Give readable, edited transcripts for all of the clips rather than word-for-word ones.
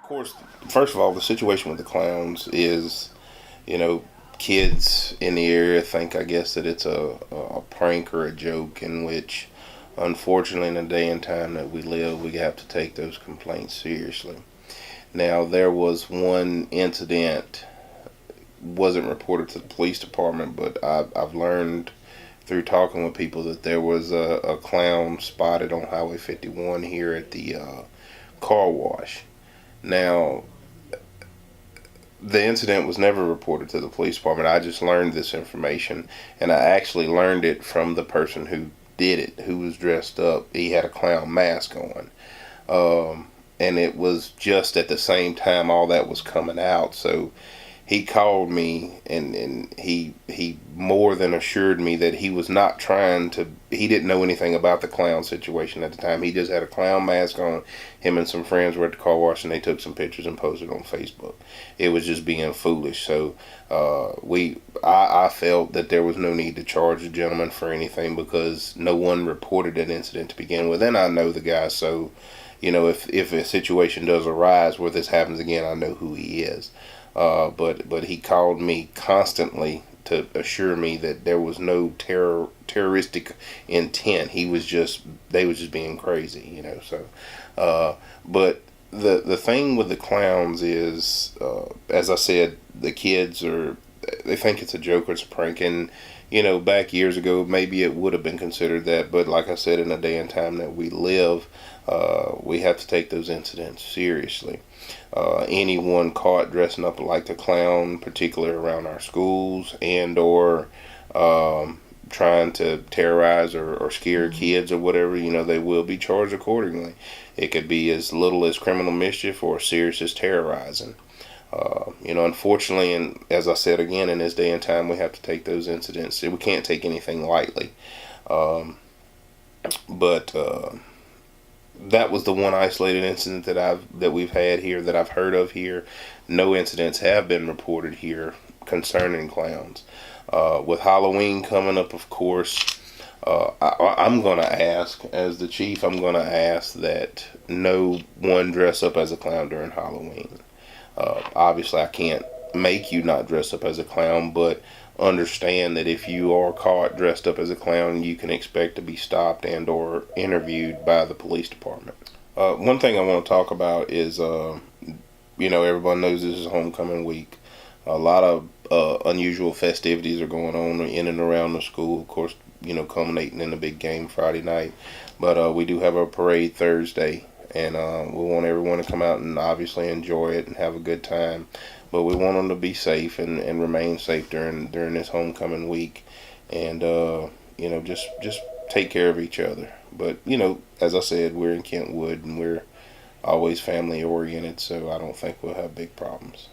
course, first of all, the situation with the clowns is, you know, kids in the area think, I guess, that it's a prank or a joke, in which, unfortunately, in the day and time that we live, we have to take those complaints seriously. Now, there was one incident, wasn't reported to the police department, but I've learned through talking with people that there was a clown spotted on Highway 51 here at the car wash. Now, the incident was never reported to the police department. I just learned this information, and I actually learned it from the person who did it, who was dressed up. He had a clown mask on. And it was just at the same time all that was coming out. So he called me, and he more than assured me that he was not trying to, he didn't know anything about the clown situation at the time. He just had a clown mask on. Him and some friends were at the car wash, and they took some pictures and posted on Facebook. It was just being foolish. So I felt that there was no need to charge the gentleman for anything, because no one reported that incident to begin with. And I know the guy, so if a situation does arise where this happens again, I know who he is. But he called me constantly to assure me that there was no terroristic intent. They was just being crazy, So, but the thing with the clowns is, as I said, the kids they think it's a joke or it's a prank, and back years ago maybe it would have been considered that, but like I said, in the day and time that we live, we have to take those incidents seriously. Anyone caught dressing up like the clown, particularly around our schools, and or trying to terrorize or scare kids or whatever, they will be charged accordingly. It could be as little as criminal mischief or as serious as terrorizing. Unfortunately, and as I said again, in this day and time, we have to take those incidents. We can't take anything lightly. But that was the one isolated incident that we've had here, that I've heard of here. No incidents have been reported here concerning clowns. With Halloween coming up, of course, I'm going to ask, as the chief, I'm going to ask that no one dress up as a clown during Halloween. Obviously, I can't make you not dress up as a clown, but understand that if you are caught dressed up as a clown, you can expect to be stopped and or interviewed by the police department. One thing I want to talk about is, everyone knows this is homecoming week. A lot of unusual festivities are going on in and around the school, of course, culminating in the big game Friday night. But we do have a parade Thursday, and we want everyone to come out and obviously enjoy it and have a good time. But we want them to be safe and remain safe during this homecoming week, and just take care of each other. But as I said, we're in Kentwood and we're always family oriented, so I don't think we'll have big problems.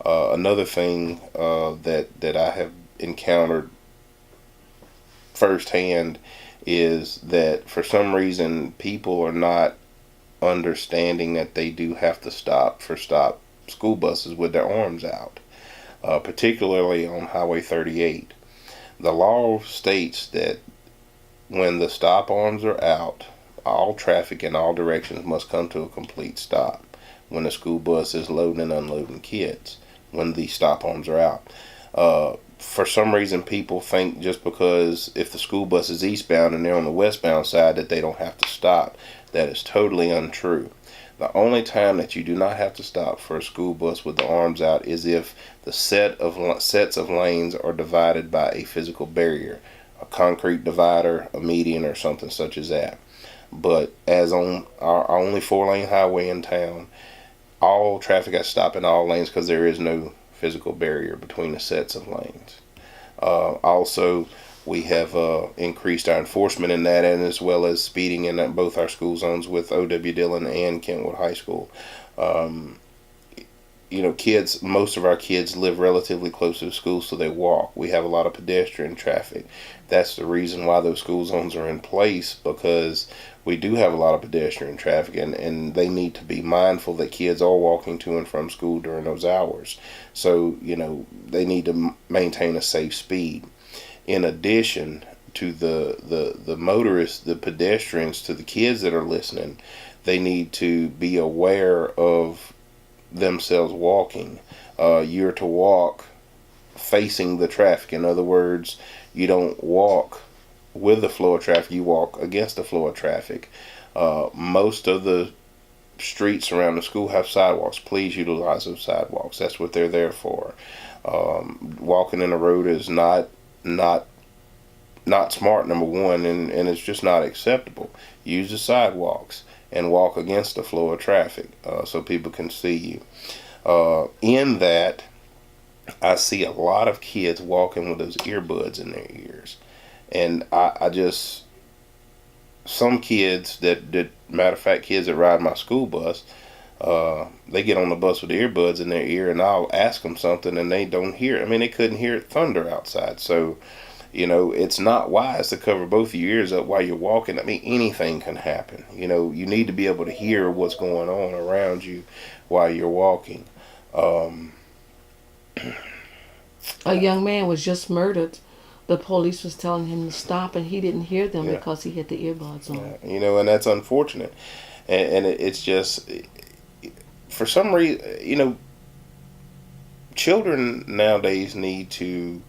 Another thing that I have encountered firsthand is that for some reason people are not understanding that they do have to stop school buses with their arms out, particularly on Highway 38. The law states that when the stop arms are out, all traffic in all directions must come to a complete stop when the school bus is loading and unloading kids, when the stop arms are out. For some reason, people think just because if the school bus is eastbound and they're on the westbound side that they don't have to stop. That is totally untrue. The only time that you do not have to stop for a school bus with the arms out is if the sets of lanes are divided by a physical barrier, a concrete divider, a median, or something such as that. But as on our only 4-lane highway in town, all traffic has to stop in all lanes because there is no physical barrier between the sets of lanes. Also, we have increased our enforcement in that, and as well as speeding in both our school zones with O.W. Dillon and Kentwood High School. Most of our kids live relatively close to the school, so they walk. We have a lot of pedestrian traffic. That's the reason why those school zones are in place, because we do have a lot of pedestrian traffic, and they need to be mindful that kids are walking to and from school during those hours. So, they need to maintain a safe speed. In addition to the motorists, the pedestrians, to the kids that are listening, they need to be aware of themselves walking. You're to walk facing the traffic. In other words, you don't walk with the flow of traffic, you walk against the flow of traffic. Most of the streets around the school have sidewalks. Please utilize those sidewalks. That's what they're there for. Walking in the road is not smart, number one, and it's just not acceptable. Use the sidewalks and walk against the flow of traffic so people can see you. In that, I see a lot of kids walking with those earbuds in their ears, and I just, some kids that matter of fact, kids that ride my school bus, they get on the bus with the earbuds in their ear, and I'll ask them something and they don't hear it. I mean, they couldn't hear thunder outside. So, it's not wise to cover both of your ears up while you're walking. I mean, anything can happen. You need to be able to hear what's going on around you while you're walking. A young man was just murdered. The police was telling him to stop, and he didn't hear them because he had the earbuds on. And that's unfortunate. And it's just, for some reason, children nowadays need to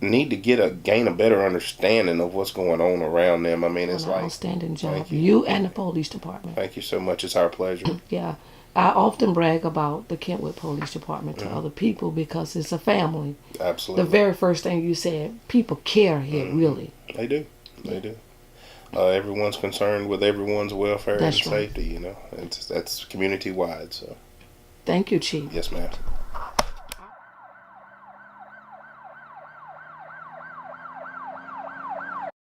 gain a better understanding of what's going on around them. I mean, it's like outstanding job, you and the police department. Thank you so much. It's our pleasure. Yeah. I often brag about the Kentwood Police Department to other people because it's a family. Absolutely. The very first thing you said, people care here, really. They do. They do. Everyone's concerned with everyone's welfare and safety. That's community wide. So. Thank you, Chief. Yes, ma'am.